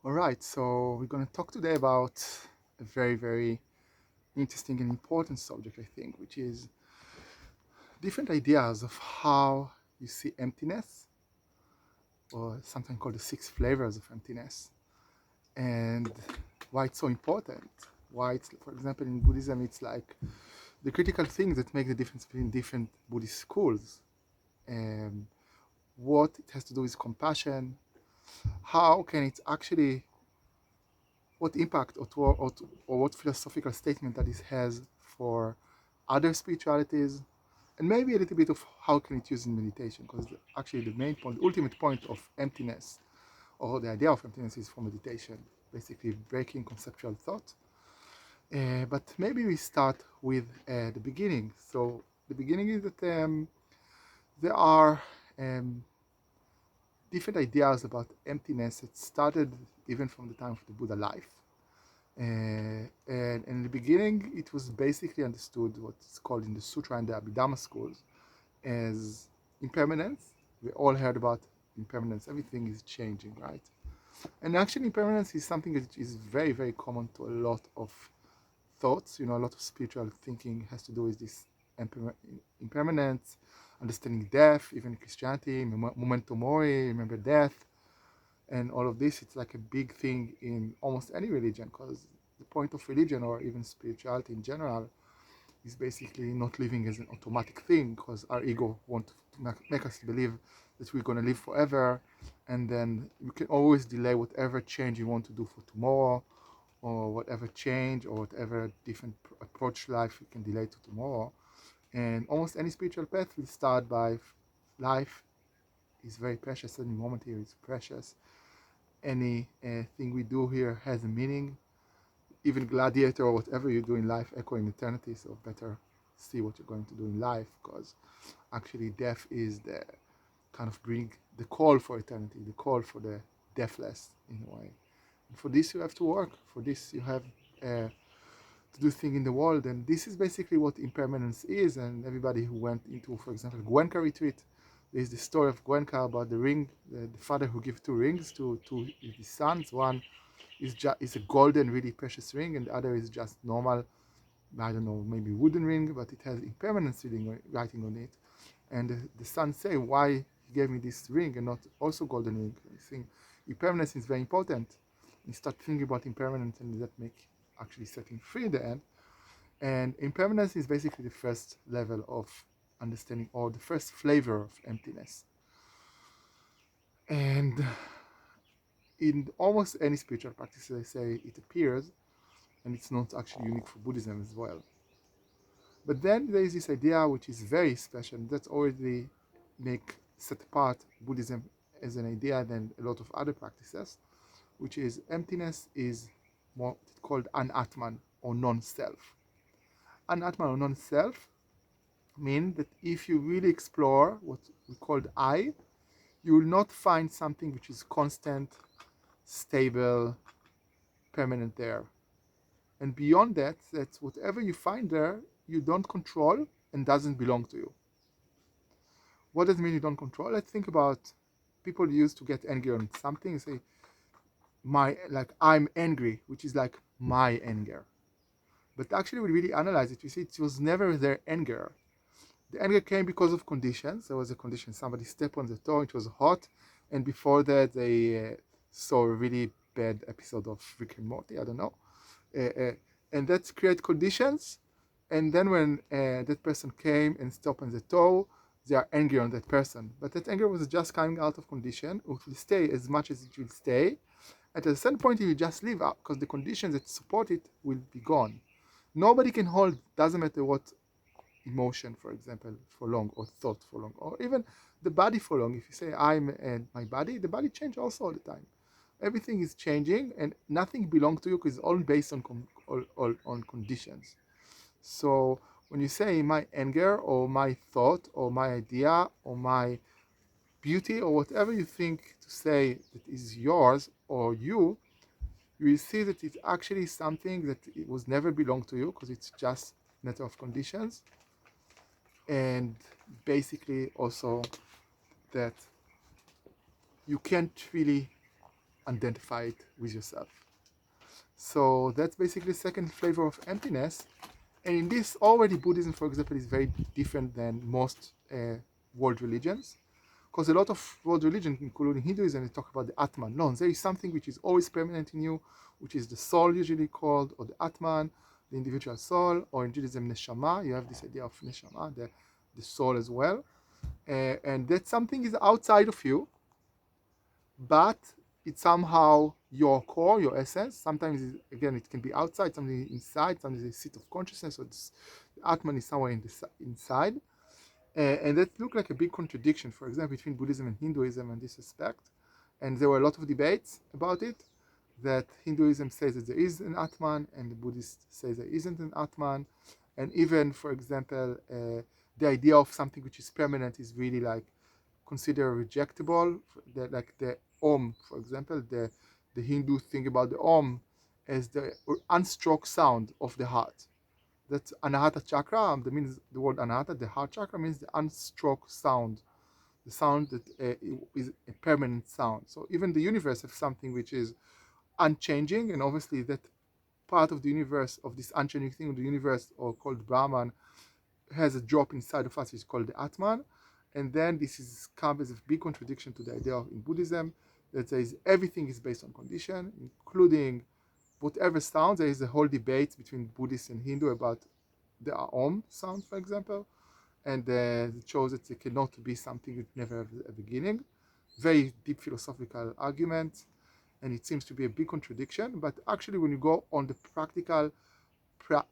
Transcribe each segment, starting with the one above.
All right, so we're going to talk today about a very, very interesting and important subject, I think, which is different ideas of how you see emptiness, or sometimes called the six flavors of emptiness, and why it's so important. Why it's, for example, in Buddhism, it's like the critical things that make the difference between different Buddhist schools, and what it has to do with compassion. How can it actually what impact or what philosophical statement that it has for other spiritualities, and maybe a little bit of how can it use in meditation, because actually the main point, the ultimate point of emptiness, or the idea of emptiness, is for meditation, basically breaking conceptual thought. But maybe we start with the beginning. So the beginning is that there are um, different ideas about emptiness. It started even from the time of the Buddha life. And in the beginning, it was basically understood what's called in the Sutra and the Abhidharma schools as impermanence. We all heard about impermanence. Everything is changing, right? And actually, impermanence is something that is very, very common to a lot of thoughts. A lot of spiritual thinking has to do with this impermanence, understanding death, even in Christianity, memento mori, remember death, and all of this. It's like a big thing in almost any religion, because the point of religion, or even spirituality in general, is basically not living as an automatic thing, because our ego wants to make us believe that we're going to live forever, and then you can always delay whatever change you want to do for tomorrow, or whatever change or whatever different approach to life you can delay to tomorrow. And almost any spiritual path will start by life is very precious. Any moment here is precious. Any thing we do here has a meaning. Even gladiator or whatever you do in life echo in eternity. So better see what you're going to do in life, because actually death is the kind of bring the call for eternity, the call for the deathless in a way. And for this you have to work. For this you have to do things in the world, and this is basically what impermanence is. And everybody who went into, for example, Gwenka retreat, there is the story of Gwenka about the ring, the father who gave two rings to his sons. One is a golden, really precious ring, and the other is just normal, I don't know, maybe wooden ring, but it has impermanence writing on it. And the sons say, why he gave me this ring and not also golden ring? I think impermanence is very important. You start thinking about impermanence, and that make actually setting free in the end. And impermanence is basically the first level of understanding, or the first flavor of emptiness. And in almost any spiritual practice, they say it appears, and it's not actually unique for Buddhism as well. But then there is this idea which is very special, that's already make set apart Buddhism as an idea than a lot of other practices, which is emptiness is more called an-atman, or non-self. An-atman, or non-self, mean that if you really explore what we call the I, you will not find something which is constant, stable, permanent there. And beyond that, that's whatever you find there, you don't control and doesn't belong to you. What does it mean you don't control? Let's think about people used to get angry on something, say, I'm angry, which is like my anger. But actually, we really analyze it. We see it was never their anger. The anger came because of conditions. There was a condition, somebody stepped on the toe, it was hot, and before that they saw a really bad episode of Rick and Morty, I don't know. And that's create conditions, and then when that person came and stepped on the toe, they are angry on that person. But that anger was just coming out of condition. It will stay as much as it will stay. At a certain point, it will just leave out, because the conditions that support it will be gone. Nobody can hold, doesn't matter what emotion, for example, for long, or thought for long, or even the body for long. If you say I'm and my body, the body changes also all the time. Everything is changing, and nothing belongs to you, because it's all based on on conditions. So when you say my anger, or my thought, or my idea, or my beauty, or whatever you think to say that is yours or you will see that it's actually something that it was never belonged to you, because it's just matter of conditions. And basically also that you can't really identify it with yourself. So that's basically the second flavor of emptiness. And in this, already Buddhism, for example, is very different than most world religions. Because a lot of world religions, including Hinduism, they talk about the Atman. No, there is something which is always permanent in you, which is the soul usually called, or the Atman, the individual soul, or in Judaism, Neshama. You have this idea of Neshama, the soul as well. And that something is outside of you, but it's somehow your core, your essence. Sometimes, again, it can be outside, something inside, sometimes it's a seat of consciousness, or the Atman is somewhere inside. And that looked like a big contradiction, for example, between Buddhism and Hinduism in this aspect. And there were a lot of debates about it, that Hinduism says that there is an Atman, and the Buddhist says there isn't an Atman. And even, for example, the idea of something which is permanent is really like considered rejectable. Like the Om, for example, the Hindu think about the Om as the unstruck sound of the heart. That's Anahata chakra. That means the word Anahata, the heart chakra, means the unstruck sound, the sound that is a permanent sound. So even the universe has something which is unchanging, and obviously that part of the universe, of this unchanging thing of the universe, or called Brahman, has a drop inside of us, which is called the Atman. And then this is comes as a big contradiction to the idea of in Buddhism that says everything is based on condition, including whatever sound. There is a whole debate between Buddhist and Hindu about the Om sound, for example, and it shows that it cannot be something that never have a beginning. Very deep philosophical argument, and it seems to be a big contradiction. But actually, when you go on the practical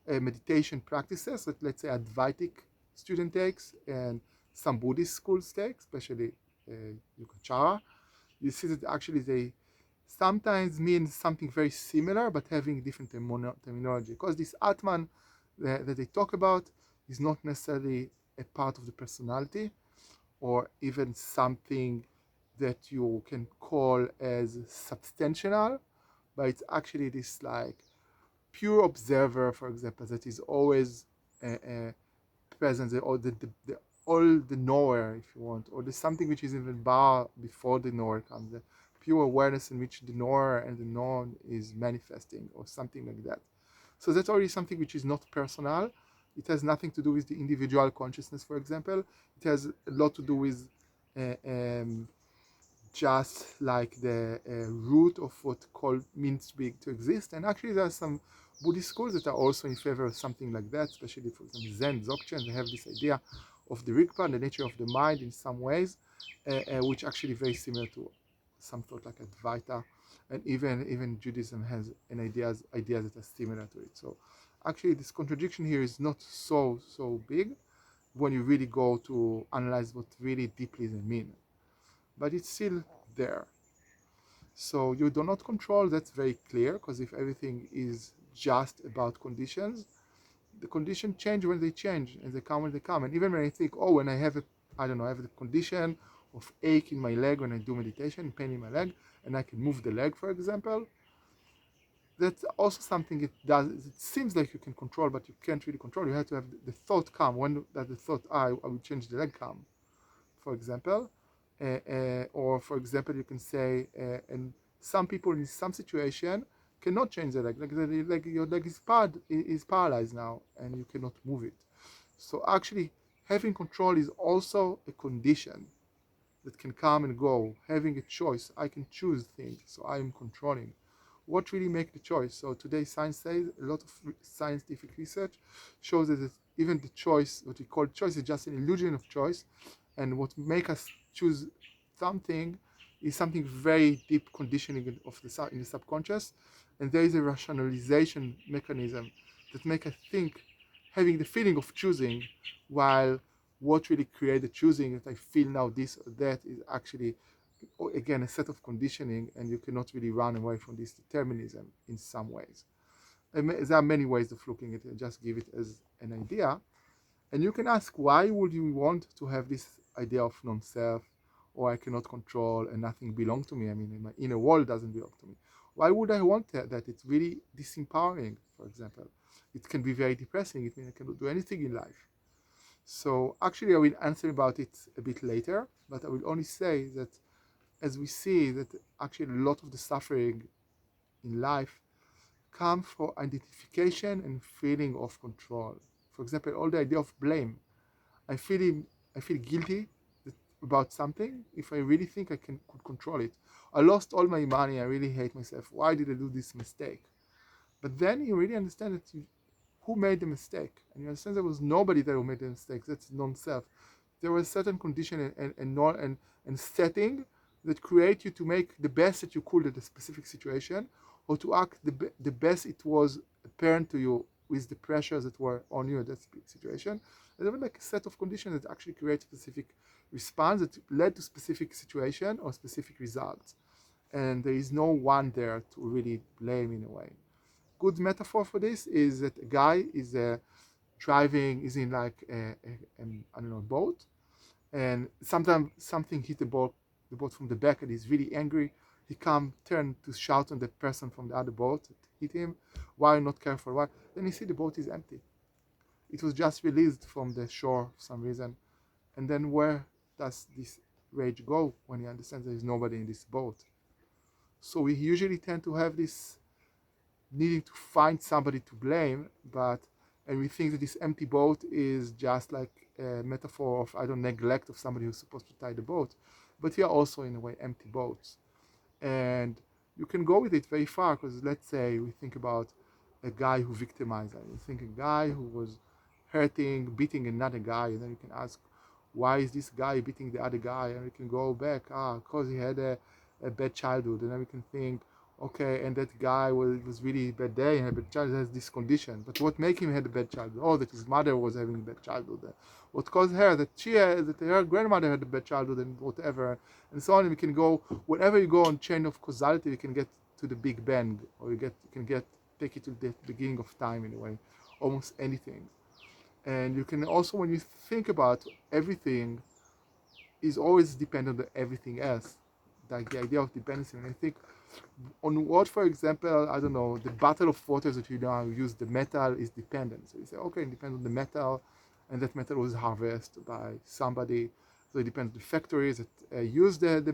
meditation practices that, let's say, Advaitic student takes and some Buddhist schools take, especially Yogacara, you see that actually they sometimes mean something very similar but having different terminology, because this Atman that they talk about is not necessarily a part of the personality or even something that you can call as substantial, but it's actually this like pure observer, for example, that is always present, or the all the knower, if you want, or there's something which is even bar before the knower comes, the pure awareness in which the knower and the known is manifesting, or something like that. So that's already something which is not personal. It has nothing to do with the individual consciousness, for example. It has a lot to do with just like the root of what means to exist. And actually, there are some Buddhist schools that are also in favor of something like that, especially, for example, Zen, Dzogchen. They have this idea of the Rigpa, the nature of the mind in some ways, which actually very similar to some thought like Advaita. And even Judaism has ideas that are similar to it. So actually, this contradiction here is not so big when you really go to analyze what really deeply they mean. But it's still there. So you do not control, that's very clear, because if everything is just about conditions, the conditions change when they change, and they come when they come. And even when I think, oh, when I have I have the condition of ache in my leg when I do meditation, pain in my leg, and I can move the leg, for example, that's also something it seems like you can control, but you can't really control. You have to have the thought come. When does the thought, I will change the leg come, for example? Or for example, you can say, and some people in some situation cannot change the leg, like your leg is paralyzed now, and you cannot move it. So actually, having control is also a condition that can come and go. Having a choice, I can choose things, so I am controlling. What really makes the choice? So today, science says a lot of scientific research shows that even the choice, what we call choice, is just an illusion of choice, and what make us choose something is something very deep conditioning in the subconscious, and there is a rationalization mechanism that make us think, having the feeling of choosing, while what really create the choosing that I feel now this or that is actually again a set of conditioning, and you cannot really run away from this determinism in some ways. And there are many ways of looking at it. Just give it as an idea. And you can ask, why would you want to have this idea of non-self, or I cannot control and nothing belongs to me? I mean, my inner world doesn't belong to me. Why would I want that? It's really disempowering, for example. It can be very depressing. It means I cannot do anything in life. So actually, I will answer about it a bit later, but I will only say that as we see that actually a lot of the suffering in life come from identification and feeling of control. For example, all the idea of blame. I feel I feel guilty about something if I really think I could control it. I lost all my money. I really hate myself. Why did I do this mistake? But then you really understand that who made the mistake, and you understand there was nobody there who made the mistake. That's non-self. There was certain condition and setting that create you to make the best that you could at a specific situation, or to act the best it was apparent to you with the pressures that were on you at that situation. And there was like a set of conditions that actually create specific response that led to specific situation or specific results. And there is no one there to really blame in a way. Good metaphor for this is that a guy is driving, is in like I don't know, boat, and sometimes something hit the boat from the back, and he's really angry. He turn to shout on the person from the other boat that hit him. Why not careful? Why? Then you see the boat is empty. It was just released from the shore for some reason. And then where does this rage go when he understands there is nobody in this boat? So we usually tend to have this needing to find somebody to blame, and we think that this empty boat is just like a metaphor of neglect of somebody who's supposed to tie the boat. But we are also in a way empty boats. And you can go with it very far, because let's say we think about a guy who victimized. We think a guy who was hurting, beating another guy, and then you can ask, why is this guy beating the other guy? And we can go back, because he had a bad childhood. And then we can think, okay, and that guy was really a bad day, and bad childhood has this condition. But what made him have a bad childhood? Oh, that his mother was having a bad childhood. What caused her? That her grandmother had a bad childhood, and whatever, and so on. And we can go whenever you go on chain of causality, you can get to the Big Bang, or you can take it to the beginning of time in a way, almost anything. And you can also, when you think about everything, is always dependent on everything else. Like the idea of dependency. And I think on what, for example, I don't know, the battle of waters that you now use, the metal is dependent. So you say, okay, it depends on the metal, and that metal was harvested by somebody. So it depends on the factories that use that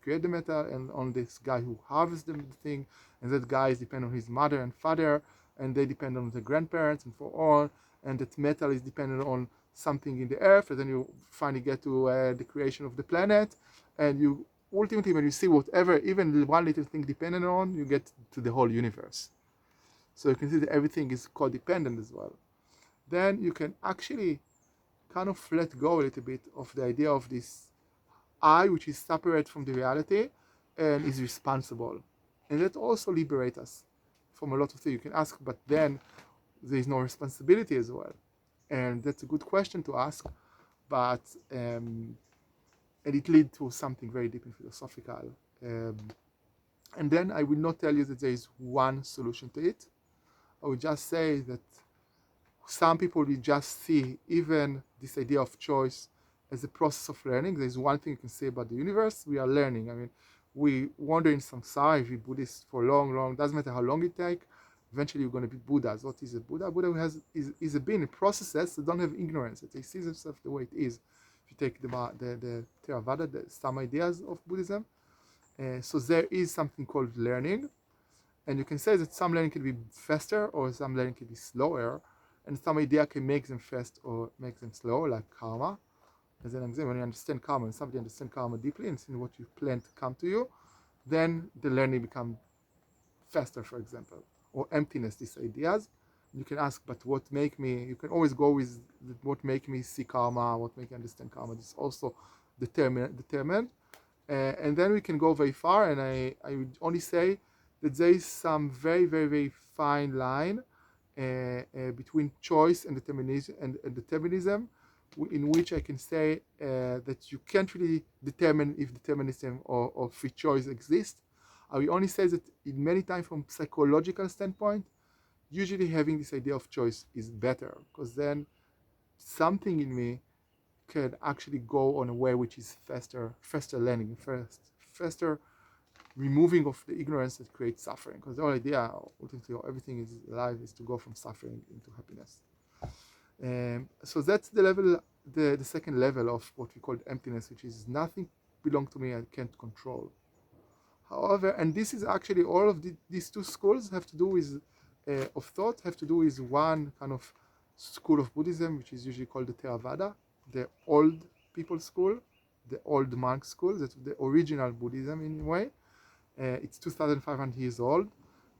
create the metal, and on this guy who harvests the thing, and that guy is dependent on his mother and father, and they depend on the grandparents and so on, and that metal is dependent on something in the earth, and then you finally get to the creation of the planet, and you ultimately, when you see whatever, even one little thing dependent on, you get to the whole universe. So you can see that everything is codependent as well. Then you can actually kind of let go a little bit of the idea of this I, which is separate from the reality and is responsible. And that also liberates us from a lot of things. You can ask, but then there is no responsibility as well. And that's a good question to ask, but and it leads to something very deep and philosophical. And then I will not tell you that there is one solution to it. I will just say that some people will just see even this idea of choice as a process of learning. There's one thing you can say about the universe: we are learning. I mean, we wander in samsara. If we're Buddhist for long, doesn't matter how long it takes. Eventually, you're going to be Buddhas. What is a Buddha? Buddha is a being in processes that don't have ignorance. That they see themselves the way it is. If you take the Theravada, some ideas of Buddhism, so there is something called learning, and you can say that some learning can be faster or some learning can be slower, and some idea can make them fast or make them slow, like karma. As an example, when you understand karma, and somebody understands karma deeply and see what you plan to come to you, then the learning becomes faster, for example. Or emptiness, these ideas. You can ask, but what make me, you can always go with what make me see karma, what make me understand karma. This is also determined. And then we can go very far, and I would only say that there is some very, very, very fine line between choice and determinism, in which I can say that you can't really determine if determinism or free choice exists. I will only say that in many times from psychological standpoint, usually having this idea of choice is better, because then something in me can actually go on a way which is faster learning, faster removing of the ignorance that creates suffering. Because the whole idea, ultimately, everything is alive, is to go from suffering into happiness. So that's the level, the second level of what we call emptiness, which is nothing belong to me, I can't control. However, and this is actually all of these two schools have to do with of thought have to do with one kind of school of Buddhism, which is usually called the Theravada, the old people school, the old monk school. That's the original Buddhism in a way. It's 2,500 years old.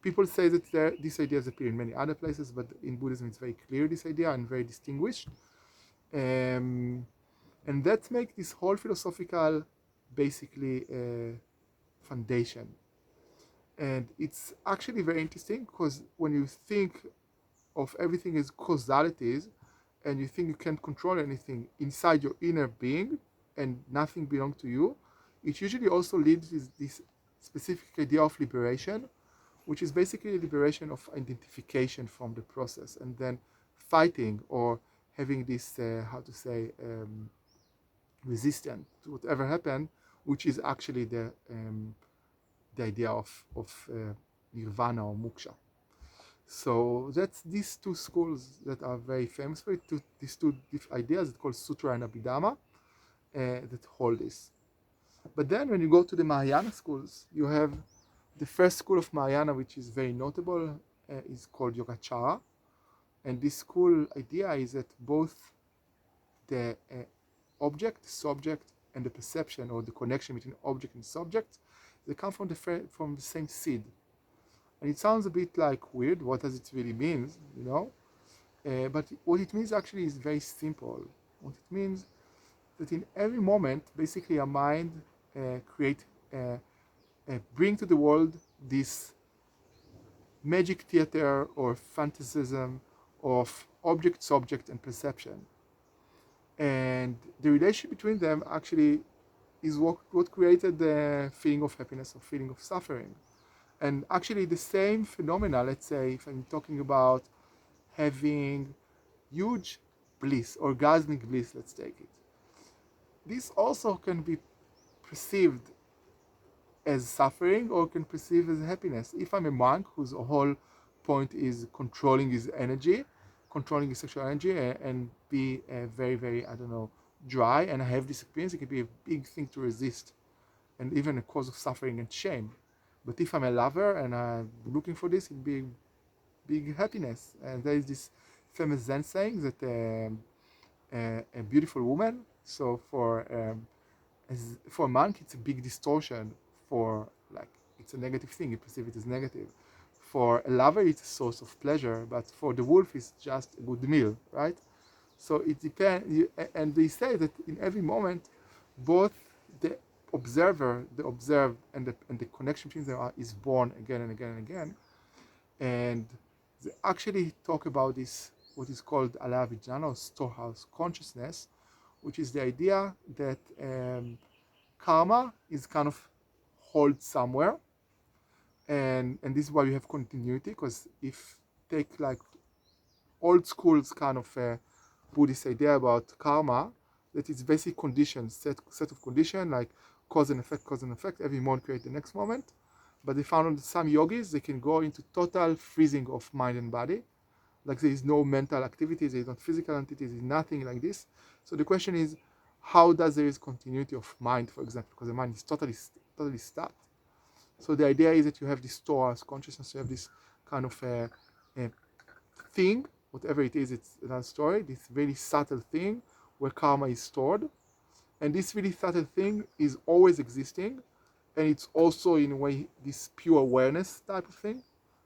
People say that this idea has appeared in many other places, but in Buddhism it's very clear, this idea, and very distinguished. And that makes this whole philosophical, basically, foundation. And it's actually very interesting because when you think of everything as causalities and you think you can't control anything inside your inner being and nothing belongs to you, it usually also leads to this specific idea of liberation, which is basically a liberation of identification from the process and then fighting or having this, resistance to whatever happened, which is actually the idea of nirvana or moksha. So that's these two schools that are very famous for it, these two ideas called Sutra and Abhidhamma that hold this. But then when you go to the Mahayana schools, you have the first school of Mahayana, which is very notable, is called Yogacara. And this school idea is that both the object, subject, and the perception or the connection between object and subject, they come from the same seed. And it sounds a bit like weird. What does it really mean? But what it means actually is very simple. What it means that in every moment, basically, a mind bring to the world this magic theater or fantasism of object, subject, and perception. And the relationship between them actually is what created the feeling of happiness or feeling of suffering. And actually the same phenomena, let's say, if I'm talking about having huge bliss, orgasmic bliss, let's take it. This also can be perceived as suffering or can perceive as happiness. If I'm a monk whose whole point is controlling his energy, controlling his sexual energy and be very, very, dry, and I have this experience, it can be a big thing to resist and even a cause of suffering and shame. But if I'm a lover and I'm looking for this, it'd be big happiness. And there is this famous Zen saying that a beautiful woman, so for a monk, it's a big distortion. It's a negative thing, you perceive it as negative. For a lover, it's a source of pleasure, but for the wolf, it's just a good meal, right? So it depends, and they say that in every moment, both the observer, the observed, and the connection between them is born again and again and again. And they actually talk about this, what is called alaya vijnana, or storehouse consciousness, which is the idea that karma is kind of hold somewhere, and this is why you have continuity, because if take like old school's kind of Buddhist idea about karma, that it's basic conditions, set of conditions like cause and effect, every moment create the next moment. But they found that some yogis, they can go into total freezing of mind and body, like there is no mental activities, there is not physical entities, there is nothing like this. So the question is, how does there is continuity of mind, for example, because the mind is totally stopped. So the idea is that you have this storehouse consciousness, you have this kind of a thing, whatever it is, it's another story, this very subtle thing where karma is stored. And this really subtle thing is always existing, and it's also in a way this pure awareness type of thing.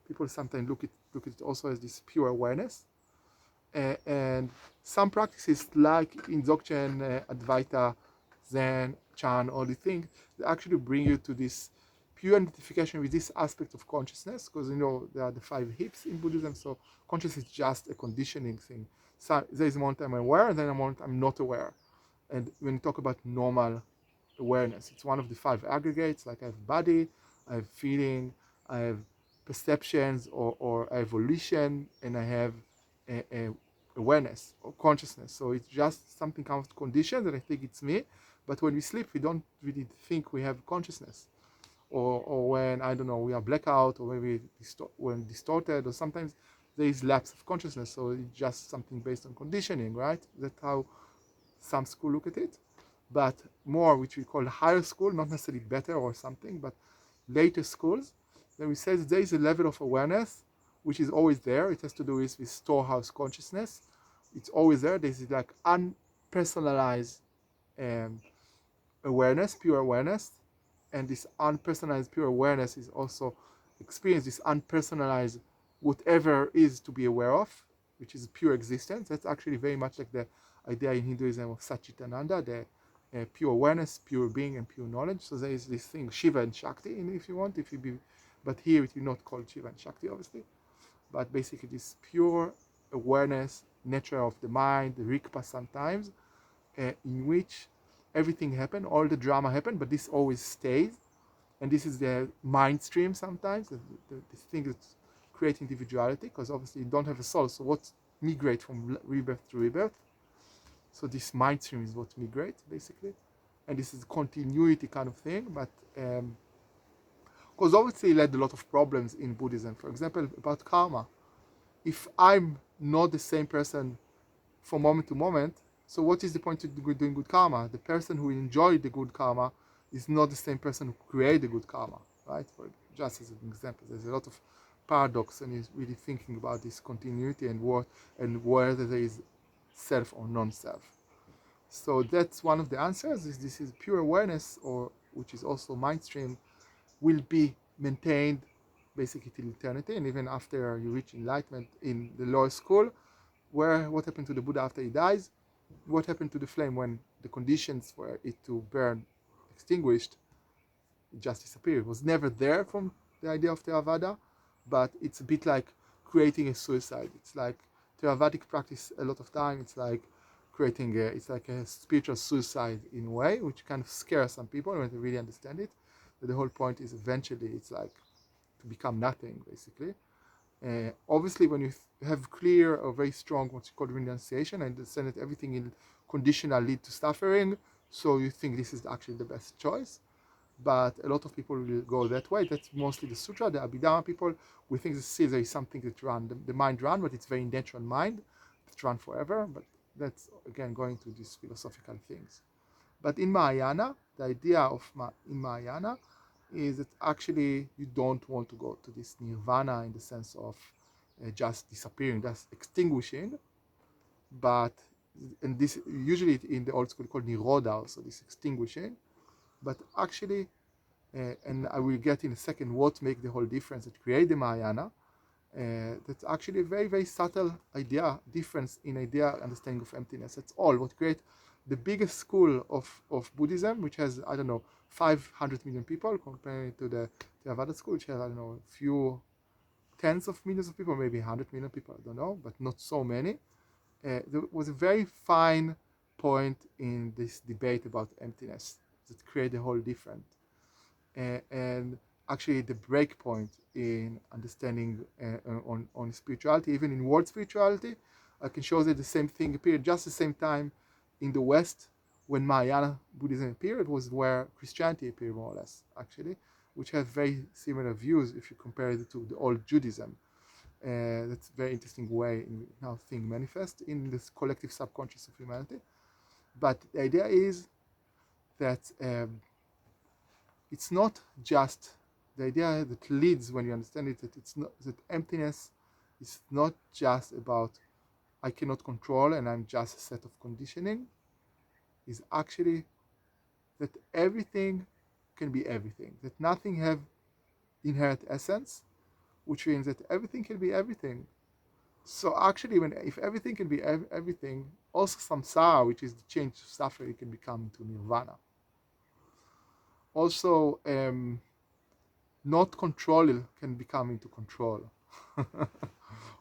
People sometimes look at it also as this pure awareness. And some practices like in Dzogchen, Advaita, Zen, Chan, all the things, they actually bring you to this pure identification with this aspect of consciousness, because there are the 5 hips in Buddhism, so consciousness is just a conditioning thing. So there is a moment I'm aware, and then a moment I'm not aware. And when you talk about normal awareness, it's one of the 5 aggregates, like I have body, I have feeling, I have perceptions, or I have volition, and I have a awareness or consciousness. So it's just something kind of condition that I think it's me, but when we sleep, we don't really think we have consciousness. Or when, we are blackout, or maybe when distorted, or sometimes there is lapse of consciousness, so it's just something based on conditioning, right? That's how some school look at it. but more which we call higher school, not necessarily better or something, but later schools, then we say that there is a level of awareness which is always there. It has to do with storehouse consciousness. It's always there. This is like unpersonalized um, awareness, pure awareness, and this unpersonalized pure awareness is also experience this unpersonalized whatever is to be aware of, which is pure existence. That's actually very much like the idea in Hinduism of Satchitananda, the pure awareness, pure being, and pure knowledge. So there is this thing, Shiva and Shakti, if you want, but here it will not call Shiva and Shakti, obviously, but basically this pure awareness, nature of the mind, the Rikpa sometimes, in which everything happened, all the drama happened, but this always stays. And this is the mind stream sometimes, this thing that creates individuality, because obviously you don't have a soul, so what migrate from rebirth to rebirth? So this mind stream is what migrates, basically. And this is continuity kind of thing, but because obviously it led a lot of problems in Buddhism. For example, about karma. If I'm not the same person from moment to moment, so what is the point of doing good karma? The person who enjoyed the good karma is not the same person who created the good karma, right? Just as an example, there's a lot of paradox, and is really thinking about this continuity and whether there is self or non-self. So that's one of the answers. This is pure awareness, or which is also mind stream, will be maintained basically till eternity, and even after you reach enlightenment in the lower school. What happened to the Buddha after he dies? What happened to the flame when the conditions for it to burn extinguished? It just disappeared. It was never there from the idea of Theravada, but it's a bit like creating a suicide. It's like Theravadic practice a lot of time. It's like it's like a spiritual suicide in a way, which kind of scares some people when they really understand it. But the whole point is eventually it's like to become nothing, basically. Obviously, when you have clear or very strong what's called renunciation and understand that everything in conditional lead to suffering, so you think this is actually the best choice. But a lot of people will go that way. That's mostly the sutra. The Abhidharma people, we think there is something that the mind run, but it's very natural mind that run forever. But that's again going to these philosophical things. But in Mahayana, the idea of in Mahayana is that actually you don't want to go to this nirvana in the sense of just disappearing, just extinguishing, but and this usually in the old school called nirodha, also this extinguishing, but actually, and I will get in a second what makes the whole difference that create the Mahayana. That's actually a very, very subtle difference in understanding of emptiness. That's all what create the biggest school of Buddhism, which has, I don't know, 500 million people, compared to the Theravada school, which has, I don't know, a few tens of millions of people, maybe 100 million people, I don't know, but not so many. There was a very fine point in this debate about emptiness that created a whole different. And actually the break point in understanding on spirituality, even in world spirituality. I can show that the same thing appeared just the same time in the West when Mahayana Buddhism appeared. It was where Christianity appeared, more or less, actually, which have very similar views if you compare it to the old Judaism. That's a very interesting way in how things manifest in this collective subconscious of humanity. But the idea is that it's not just the idea that leads when you understand it, that it's not that emptiness is not just about I cannot control and I'm just a set of conditioning, is actually that everything can be everything, that nothing have inherent essence, which means that everything can be everything. So actually, if everything can be everything, also samsara, which is the change of suffering, can become into nirvana. Also, not control can become into control.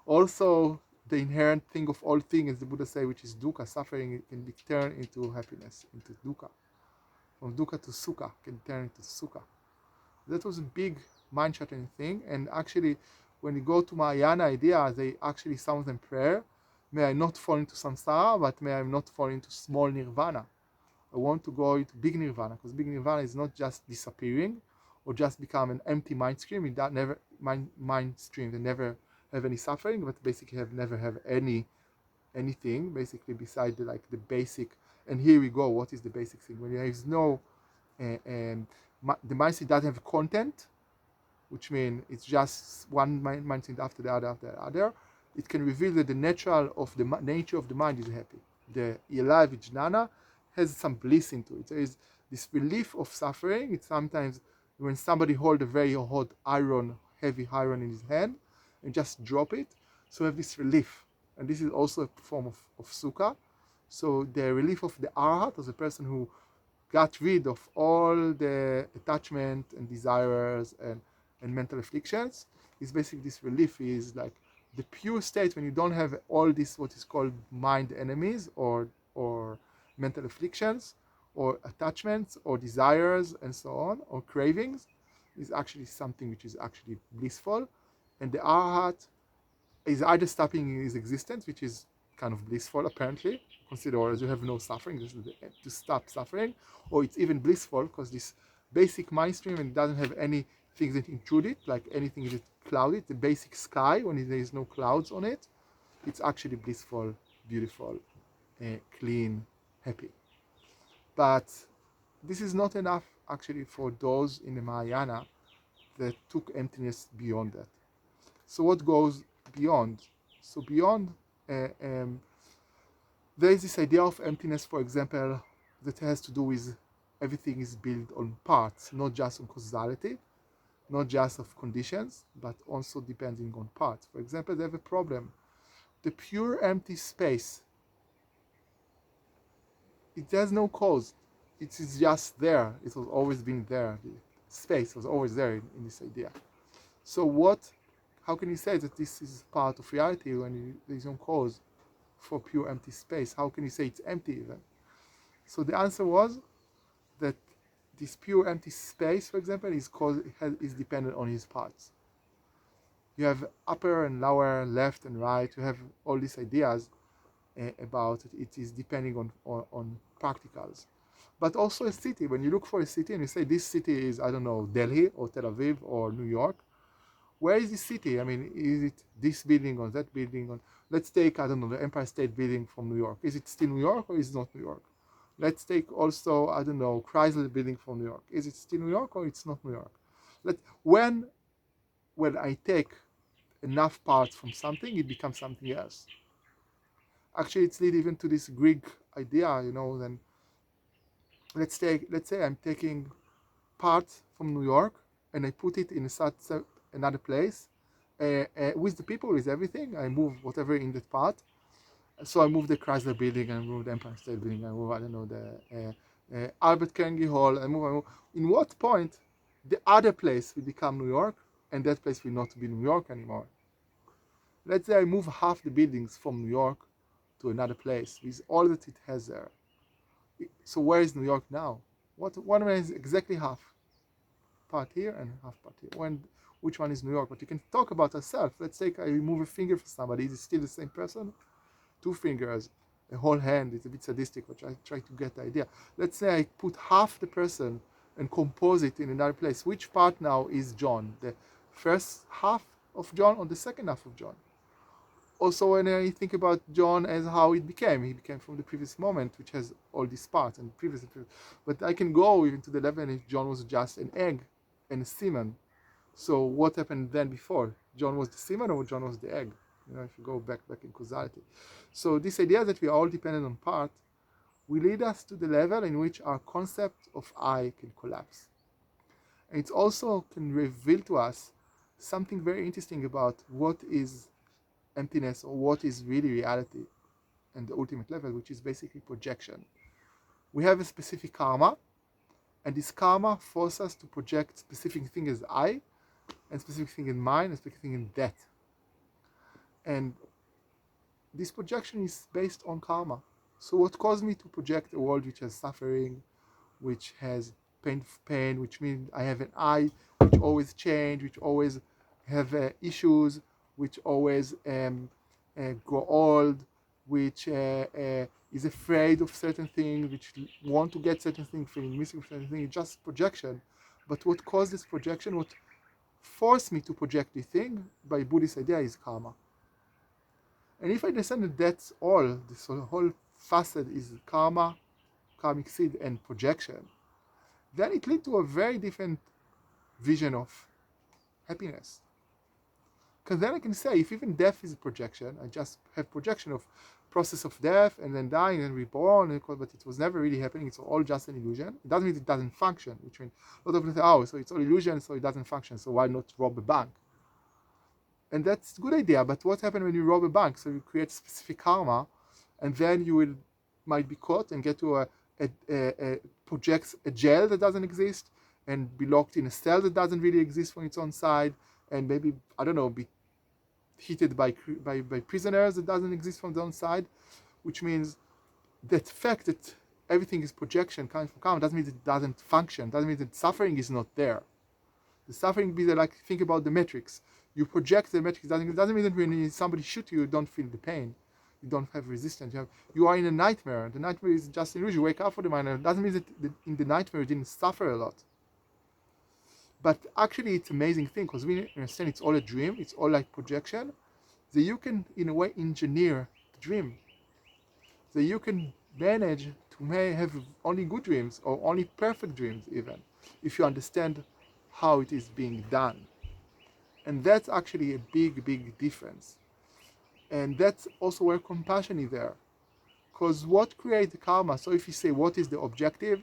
Also, the inherent thing of all things, as the Buddha say, which is dukkha, suffering, it can be turned into happiness, into dukkha. From dukkha to sukha, can turn into sukha. That was a big mind-shattering thing. And actually, when you go to Mahayana idea, they actually, some of them pray, may I not fall into samsara, but may I not fall into small nirvana. I want to go into big nirvana, because big nirvana is not just disappearing or just become an empty mind stream. In that never mind stream, they never have any suffering, but basically never have anything basically beside the basic And here we go. What is the basic thing? When there is no, the mindset doesn't have content, which means it's just one mindset after the other. It can reveal that the nature of the mind is happy. The alive jnana has some bliss into it. There is this relief of suffering. It's sometimes when somebody hold a very hot heavy iron in his hand, and just drop it. So you have this relief. And this is also a form of sukha. So the relief of the arhat, as a person who got rid of all the attachment and desires and mental afflictions, is basically this relief is like the pure state when you don't have all this what is called mind enemies or mental afflictions or attachments or desires and so on or cravings, is actually something which is actually blissful. And the arhat is either stopping his existence, which is kind of blissful apparently, consider as you have no suffering, this is to stop suffering, or it's even blissful because this basic mind stream and doesn't have any things that intrude it, like anything that clouded, the basic sky when there is no clouds on it, it's actually blissful, beautiful, clean, happy. But this is not enough actually for those in the Mahayana that took emptiness beyond that. So what goes beyond? So beyond, there is this idea of emptiness, for example, that has to do with everything is built on parts, not just on causality, not just of conditions, but also depending on parts. For example, they have a problem. The pure empty space, it has no cause. It is just there. It has always been there. The space was always there in this idea. So how can you say that this is part of reality when there is no cause for pure empty space? How can you say it's empty even? So the answer was that this pure empty space, for example, is dependent on his parts. You have upper and lower, left and right. You have all these ideas about it. It is depending on practicals. But also a city. When you look for a city and you say this city is, I don't know, Delhi or Tel Aviv or New York, where is the city? I mean, is it this building or that building? Let's take, I don't know, the Empire State Building from New York. Is it still New York or is it not New York? Let's take also, I don't know, Chrysler Building from New York. Is it still New York or it's not New York? When I take enough parts from something, it becomes something else. Actually, it's lead even to this Greek idea, then let's say I'm taking parts from New York and I put it in another place with the people, with everything. I move whatever in that part. So I move the Chrysler Building, I move the Empire State Building, I move, I don't know, the Albert Carnegie Hall, I move. In what point the other place will become New York and that place will not be New York anymore? Let's say I move half the buildings from New York to another place with all that it has there. So where is New York now? One is exactly half part here and half part here. Which one is New York? But you can talk about yourself. Let's say I remove a finger for somebody. Is it still the same person? 2 fingers, a whole hand. It's a bit sadistic, but I try to get the idea. Let's say I put half the person and compose it in another place. Which part now is John? The first half of John or the second half of John? Also, when I think about John as how he became from the previous moment, which has all these parts and previous. But I can go even to the level if John was just an egg and a semen. So what happened then before? John was the semen or John was the egg? If you go back in causality. So this idea that we are all dependent on part will lead us to the level in which our concept of I can collapse. And it also can reveal to us something very interesting about what is emptiness or what is really reality and the ultimate level, which is basically projection. We have a specific karma, and this karma forces us to project specific thing as I, and specific thing in mine, and specific thing in that. And this projection is based on karma. So what caused me to project a world which has suffering, which has pain, which means I have an I, which always change, which always have issues, which always grow old, which is afraid of certain things, which want to get certain things, feeling missing certain things. It's just projection. But what caused this projection, what forced me to project the thing, by Buddhist idea, is karma. And if I understand that that's all, this whole facet is karma, karmic seed and projection, then it leads to a very different vision of happiness. Because then I can say, if even death is a projection, I just have projection of process of death and then dying and reborn, but it was never really happening. It's all just an illusion. It doesn't mean it doesn't function. Which means a lot of people say, oh, so it's all illusion, so it doesn't function. So why not rob a bank? And that's a good idea. But what happens when you rob a bank? So you create specific karma, and then you might be caught and get to projects a jail that doesn't exist, and be locked in a cell that doesn't really exist from its own side, and maybe, I don't know, be hit by prisoners that doesn't exist from their own side, which means that fact that everything is projection coming from karma doesn't mean it doesn't function, doesn't mean that suffering is not there. The suffering be there, like, think about the matrix. You project the matrix, doesn't mean that when somebody shoots you, you don't feel the pain. You don't have resistance. You are in a nightmare. The nightmare is just an illusion. You wake up for the mind. It doesn't mean that in the nightmare you didn't suffer a lot. But actually, it's an amazing thing, because we understand it's all a dream. It's all like projection. That you can, in a way, engineer the dream. That you can manage to have only good dreams, or only perfect dreams even, if you understand how it is being done. And that's actually a big, big difference. And that's also where compassion is there. Because what creates the karma? So if you say, what is the objective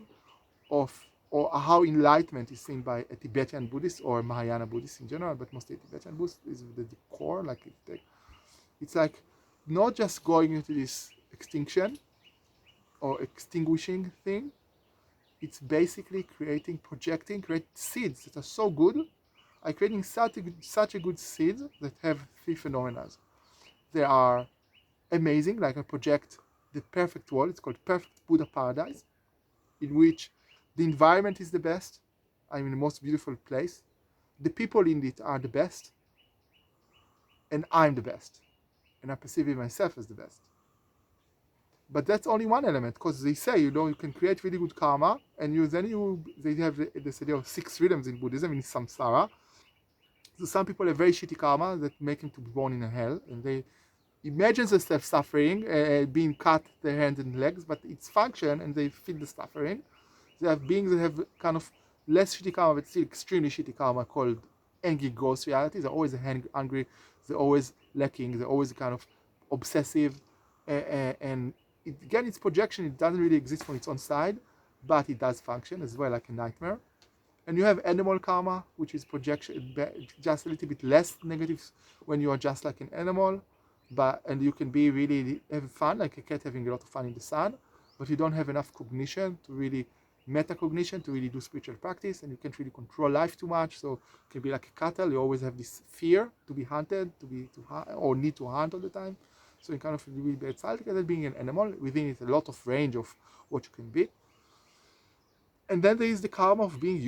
of, or how enlightenment is seen by a Tibetan Buddhist or Mahayana Buddhist in general, but mostly Tibetan Buddhist is the core, like it's like not just going into this extinction or extinguishing thing. It's basically creating seeds that are so good, like creating such a good seed that have three phenomena. They are amazing, like I project the perfect world. It's called perfect Buddha paradise, in which the environment is the best. I'm in the most beautiful place. The people in it are the best. And I'm the best. And I perceive myself as the best. But that's only one element, because they say, you can create really good karma, and they have this idea of 6 rhythms in Buddhism, in samsara. So some people have very shitty karma that make them to be born in a hell, and they imagine themselves suffering, being cut their hands and legs, but it's function, and they feel the suffering. They have beings that have kind of less shitty karma, but still extremely shitty karma, called angry ghost realities. They're always hungry, they're always lacking, they're always kind of obsessive, and again, it's projection. It doesn't really exist from its own side, but it does function as well, like a nightmare. And you have animal karma, which is projection, just a little bit less negative when you are just like an animal, and you can be really have fun, like a cat having a lot of fun in the sun, but you don't have enough cognition to really metacognition to really do spiritual practice, and you can't really control life too much. So you can be like a cattle. You always have this fear to be hunted, or need to hunt all the time. So you kind of really be excited at being an animal. Within it, a lot of range of what you can be. And then there is the karma of being